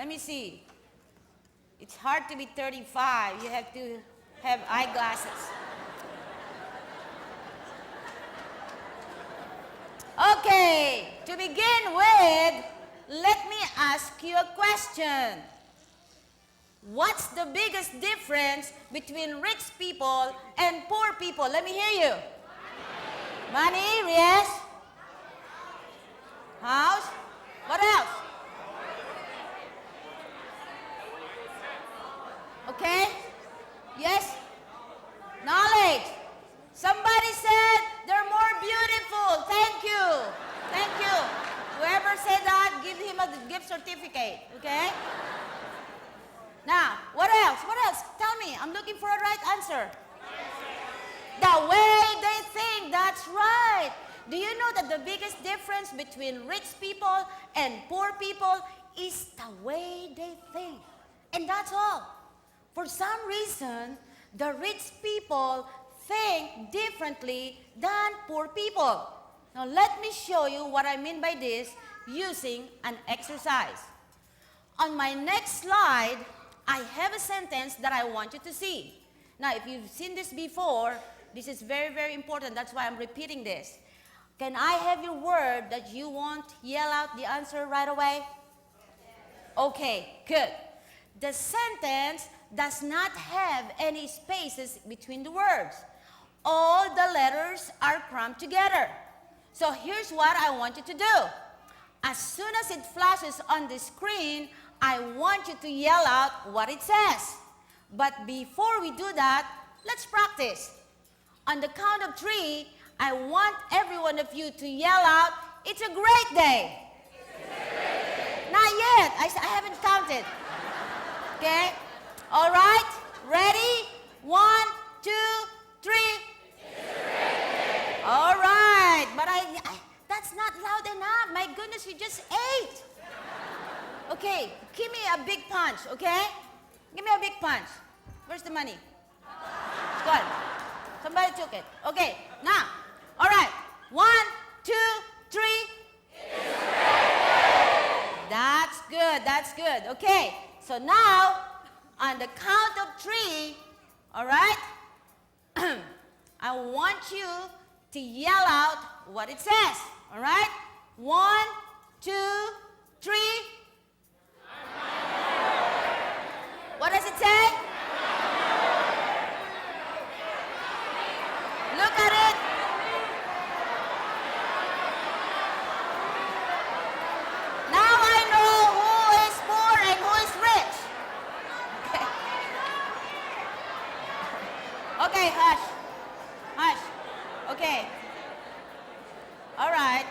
Let me see. It's hard to be 35. You have to have eyeglasses. Okay, to begin with, let me ask you a question. What's the biggest difference between rich people and poor people? Let me hear you. Money, yes. House. What else? Okay. Yes. Knowledge. Somebody said they're more beautiful. Thank you. Thank you. Whoever said that, give him a gift certificate. Okay? Now, what else? What else? Tell me. I'm looking for a right answer. The way they think, that's right. Do you know that the biggest difference between rich people and poor people is the way they think? And that's all. For some reason, the rich people think differently than poor people. Now, let me show you what I mean by this using an exercise. On my next slide, I have a sentence that I want you to see. Now, if you've seen this before, this is very, very important. That's why I'm repeating this. Can I have your word that you won't yell out the answer right away? Okay, good. The sentence does not have any spaces between the words. All the letters are crammed together. So here's what I want you to do. As soon as it flashes on the screen, I want you to yell out what it says. But before we do that, let's practice. On the count of 3, I want every one of you to yell out, "It's a great day." It's a great day. Not yet. I haven't counted. Okay? All right? Ready? 1, 2, 3. It's a great day. All right. But that's not loud enough. My goodness, you just ate. Okay, give me a big punch, okay? Give me a big punch. Where's the money? It's gone. Somebody took it. Okay, now, all right. 1, 2, 3. That's good, that's good. Okay, so now, on the count of 3, all right, I want you to yell out what it says, all right? 1, 2, 3. What does it say? Look at it. Now I know who is poor and who is rich. Okay, hush. Hush. Okay. All right.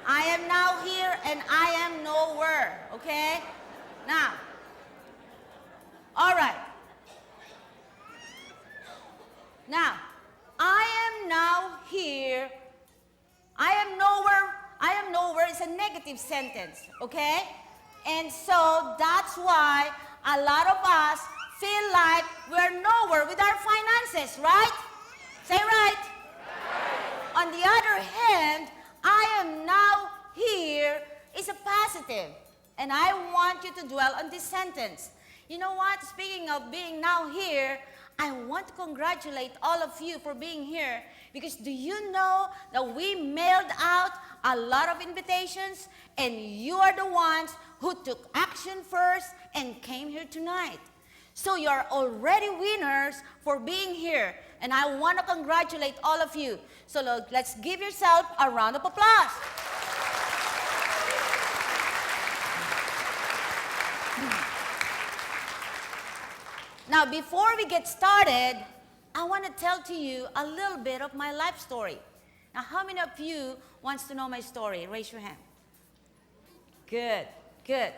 I am now here and I am nowhere. Okay? Now, all right. Now, I am now here. I am nowhere. I am nowhere is a negative sentence, okay? And so that's why a lot of us feel like we're nowhere with our finances, right? Say right. On the other hand, I am now here is a positive. And I want you to dwell on this sentence. You know what? Speaking of being now here, I want to congratulate all of you for being here. Because do you know that we mailed out a lot of invitations and you are the ones who took action first and came here tonight. So you're already winners for being here. And I want to congratulate all of you. So let's give yourself a round of applause. Now, before we get started, I want to tell to you a little bit of my life story. Now, how many of you wants to know my story? Raise your hand. Good, good.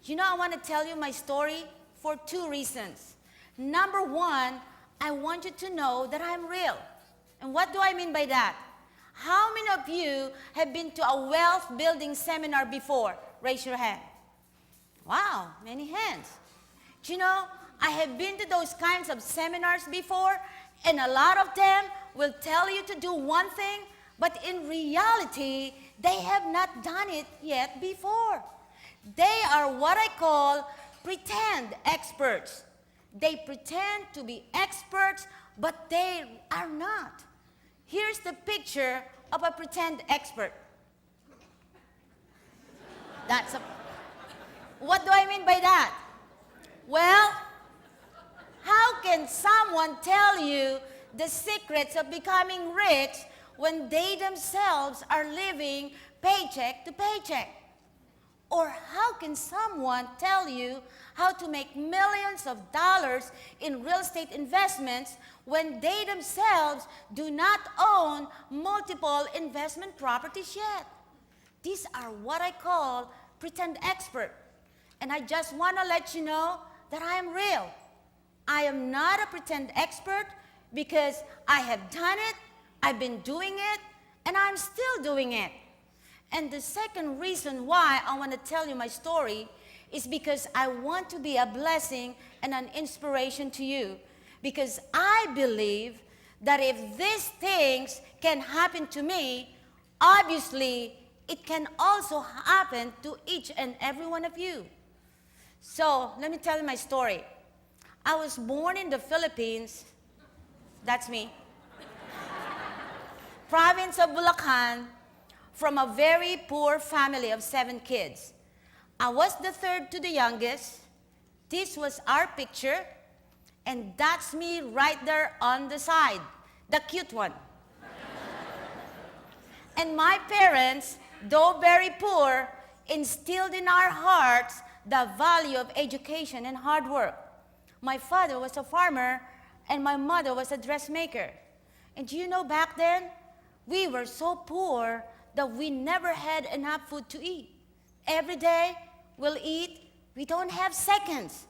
You know, I want to tell you my story for 2 reasons. Number 1, I want you to know that I'm real. And what do I mean by that? How many of you have been to a wealth building seminar before? Raise your hand. Wow, many hands. Do you know, I have been to those kinds of seminars before, and a lot of them will tell you to do one thing, but in reality, they have not done it yet before. They are what I call pretend experts. They pretend to be experts, but they are not. Here's the picture of a pretend expert. What do I mean by that? Well, how can someone tell you the secrets of becoming rich when they themselves are living paycheck to paycheck? Or how can someone tell you how to make millions of dollars in real estate investments when they themselves do not own multiple investment properties yet? These are what I call pretend expert. And I just want to let you know that I am real. I am not a pretend expert because I have done it, I've been doing it, and I'm still doing it. And the second reason why I want to tell you my story is because I want to be a blessing and an inspiration to you. Because I believe that if these things can happen to me, obviously it can also happen to each and every one of you. So let me tell you my story. I was born in the Philippines. That's me. Province of Bulacan, from a very poor family of 7 kids. I was the third to the youngest. This was our picture, and that's me right there on the side, the cute one. And my parents, though very poor, instilled in our hearts the value of education and hard work. My father was a farmer, and my mother was a dressmaker. And do you know, back then, we were so poor that we never had enough food to eat. Every day, we'll eat. We don't have seconds.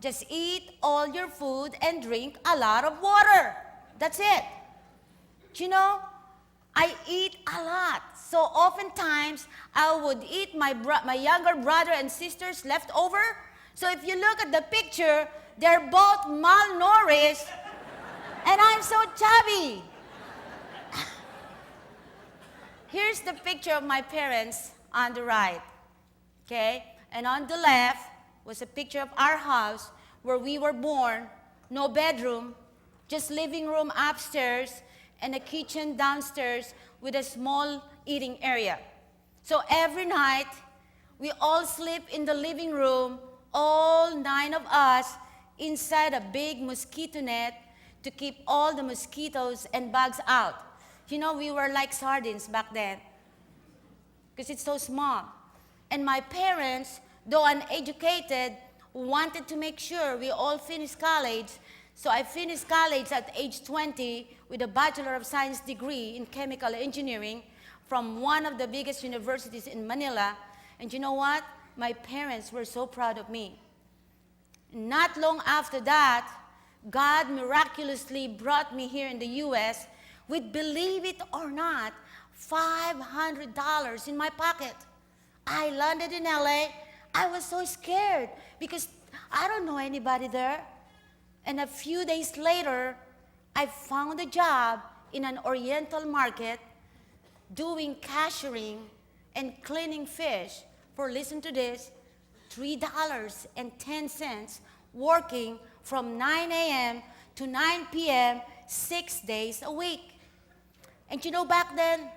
Just eat all your food and drink a lot of water. That's it. Do you know, I eat a lot. So oftentimes, I would eat my younger brother and sister's leftover. So if you look at the picture, they're both malnourished, and I'm so chubby. Here's the picture of my parents on the right, okay? And on the left was a picture of our house where we were born, no bedroom, just living room upstairs and a kitchen downstairs with a small eating area. So every night, we all sleep in the living room, all 9 of us, inside a big mosquito net to keep all the mosquitoes and bugs out. You know, we were like sardines back then because it's so small. And my parents, though uneducated, wanted to make sure we all finished college. So I finished college at age 20 with a Bachelor of Science degree in chemical engineering from one of the biggest universities in Manila. And you know what? My parents were so proud of me. Not long after that, God miraculously brought me here in the U.S. with, believe it or not, $500 in my pocket. I landed in LA. I was so scared because I don't know anybody there. And a few days later, I found a job in an Oriental market doing cashiering and cleaning fish for, listen to this, $3.10, working from 9 a.m. to 9 p.m., 6 days a week. And you know, back then,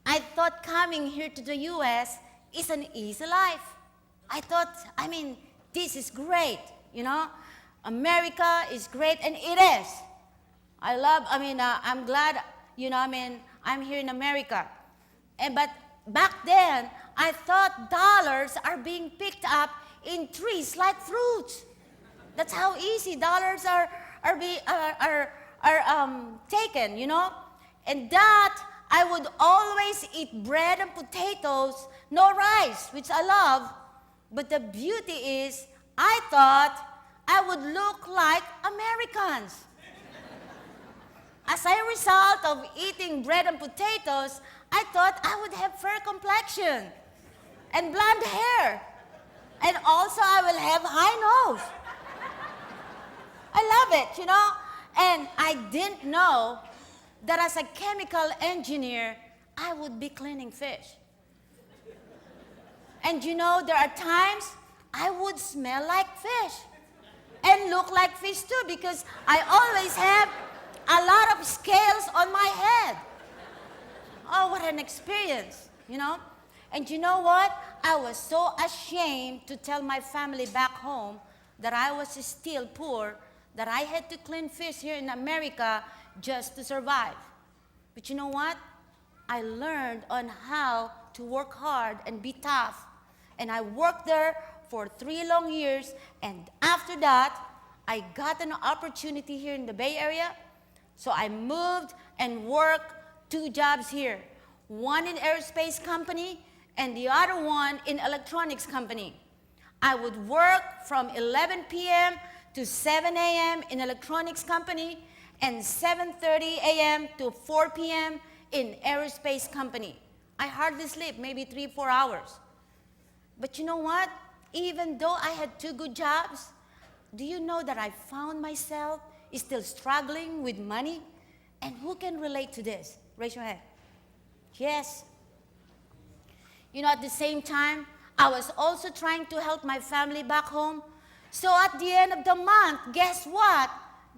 I thought coming here to the U.S. is an easy life. I thought, this is great, you know. America is great, and it is. I'm glad, I'm here in America. But back then, I thought dollars are being picked up in trees like fruits. That's how easy dollars are taken, you know. And that I would always eat bread and potatoes, no rice, which I love. But the beauty is, I thought I would look like Americans. As a result of eating bread and potatoes, I thought I would have fair complexion and blonde hair. And also I will have high nose. I love it, you know. And I didn't know that as a chemical engineer, I would be cleaning fish. And you know, there are times I would smell like fish and look like fish too, because I always have a lot of scales on my head. Oh, what an experience, you know? And you know what? I was so ashamed to tell my family back home that I was still poor, that I had to clean fish here in America just to survive. But you know what? I learned on how to work hard and be tough. And I worked there for 3 long years, and after that, I got an opportunity here in the Bay Area. So I moved and worked 2 jobs here. One in aerospace company and the other one in electronics company. I would work from 11 p.m. to 7 a.m. in electronics company and 7:30 a.m. to 4 p.m. in aerospace company. I hardly sleep, maybe 3-4 hours. But you know what? Even though I had 2 good jobs, do you know that I found myself still struggling with money? And who can relate to this? Raise your hand. Yes. You know, at the same time, I was also trying to help my family back home. So at the end of the month, guess what?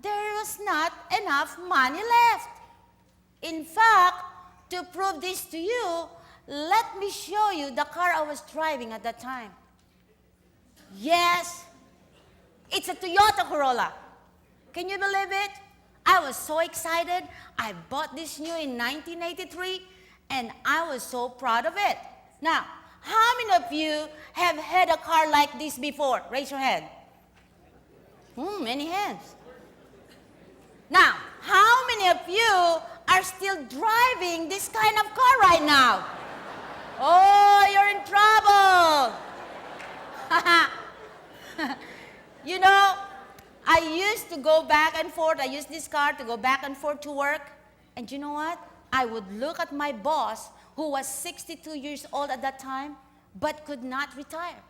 There was not enough money left. In fact, to prove this to you, let me show you the car I was driving at that time. Yes, it's a Toyota Corolla. Can you believe it? I was so excited. I bought this new in 1983, and I was so proud of it. Now, how many of you have had a car like this before? Raise your hand. Many hands. Now, how many of you are still driving this kind of car right now? Oh, you're in trouble. You know, I used to go back and forth. I used this car to go back and forth to work. And you know what? I would look at my boss, who was 62 years old at that time, but could not retire.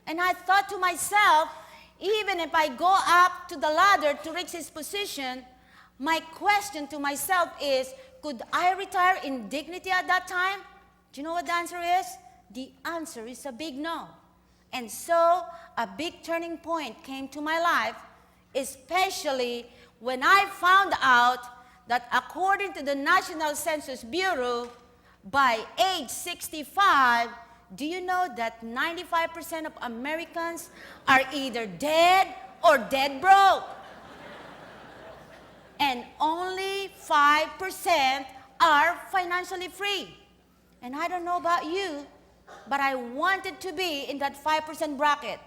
And I thought to myself, even if I go up to the ladder to reach his position, my question to myself is, could I retire in dignity at that time? Do you know what the answer is? The answer is a big no. And so a big turning point came to my life, especially when I found out that according to the National Census Bureau, by age 65, do you know that 95% of Americans are either dead or dead broke? And only 5% are financially free. And I don't know about you, but I wanted to be in that 5% bracket.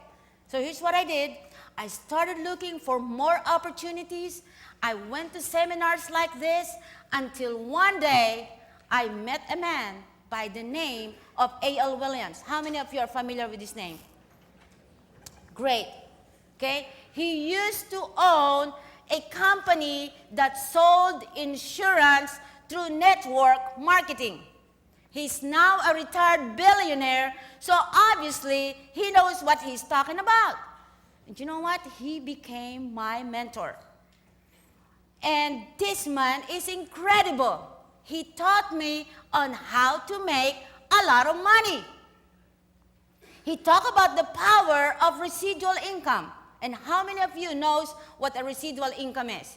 So here's what I did. I started looking for more opportunities. I went to seminars like this until one day I met a man by the name of A.L. Williams. How many of you are familiar with this name? Great. Okay? He used to own a company that sold insurance through network marketing. He's now a retired billionaire, so obviously he knows what he's talking about. And you know what? He became my mentor. And this man is incredible. He taught me on how to make a lot of money. He talked about the power of residual income. And how many of you knows what a residual income is?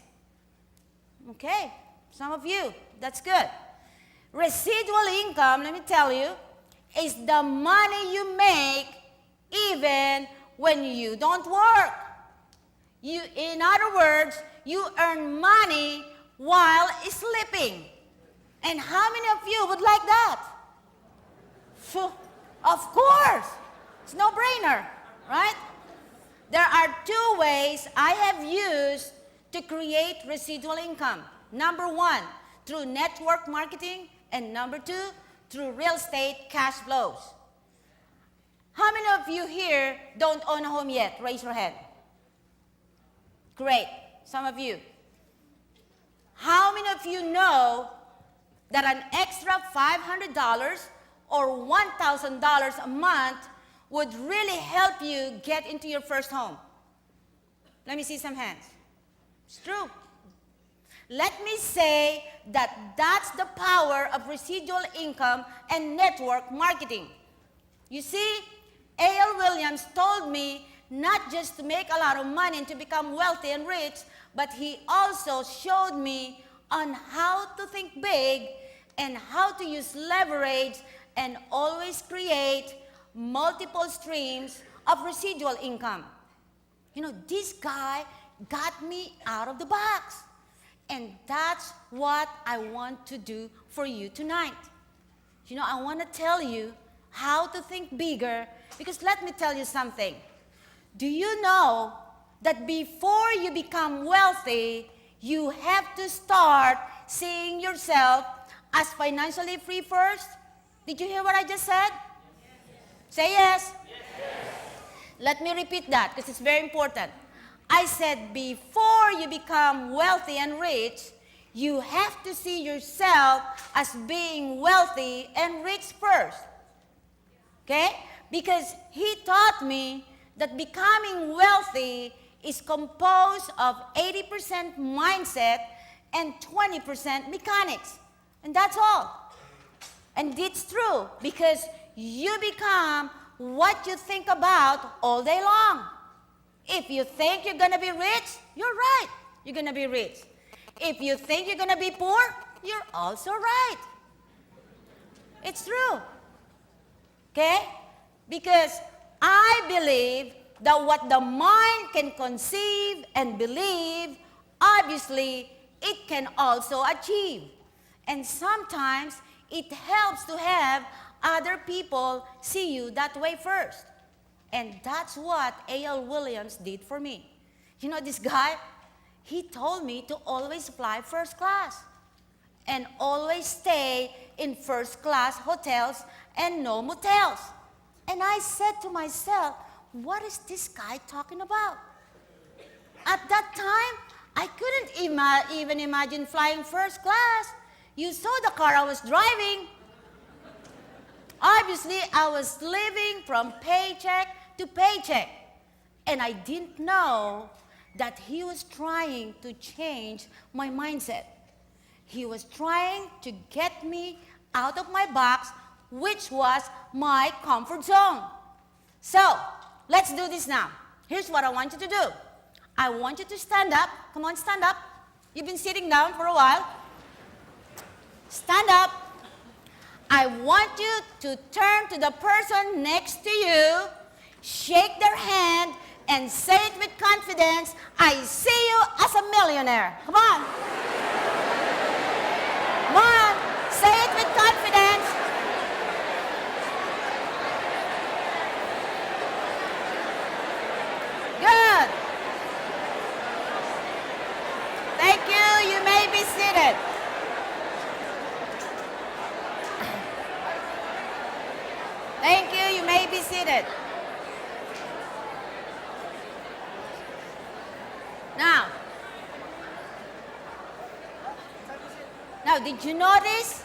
Okay, some of you, that's good. Residual income, let me tell you, is the money you make even when you don't work. In other words, you earn money while sleeping. And how many of you would like that? Of course. It's no brainer, right? There are 2 ways I have used to create residual income. Number 1, through network marketing, and number 2, through real estate cash flows. How many of you here don't own a home yet? Raise your hand. Great, some of you. How many of you know that an extra $500 or $1,000 a month would really help you get into your first home? Let me see some hands. It's true. Let me say that that's the power of residual income and network marketing. You see, A.L. Williams told me not just to make a lot of money and to become wealthy and rich, but he also showed me on how to think big and how to use leverage and always create multiple streams of residual income. You know, this guy got me out of the box. And that's what I want to do for you tonight. You know, I want to tell you how to think bigger, because let me tell you something. Do you know that before you become wealthy, you have to start seeing yourself as financially free first? Did you hear what I just said? Yes. Say yes. Yes. Let me repeat that because it's very important. I said before you become wealthy and rich, you have to see yourself as being wealthy and rich first. Okay? Because he taught me that becoming wealthy is composed of 80% mindset and 20% mechanics. And that's all. And it's true because you become what you think about all day long. If you think you're going to be rich, you're right. You're going to be rich. If you think you're going to be poor, you're also right. It's true. Okay? Because I believe that what the mind can conceive and believe, obviously, it can also achieve. And sometimes it helps to have other people see you that way first. And that's what A.L. Williams did for me. You know, this guy, he told me to always fly first class and always stay in first class hotels and no motels. And I said to myself, what is this guy talking about? At that time, I couldn't even imagine flying first class. You saw the car I was driving. Obviously, I was living from paycheck to paycheck. And I didn't know that he was trying to change my mindset. He was trying to get me out of my box, which was my comfort zone. So, let's do this now. Here's what I want you to do. I want you to stand up. Come on, stand up. You've been sitting down for a while. Stand up. I want you to turn to the person next to you, shake their hand, and say it with confidence, I see you as a millionaire. Come on. Come on. Say it with confidence. Good. Thank you. You may be seated. Thank you. You may be seated. Now, did you notice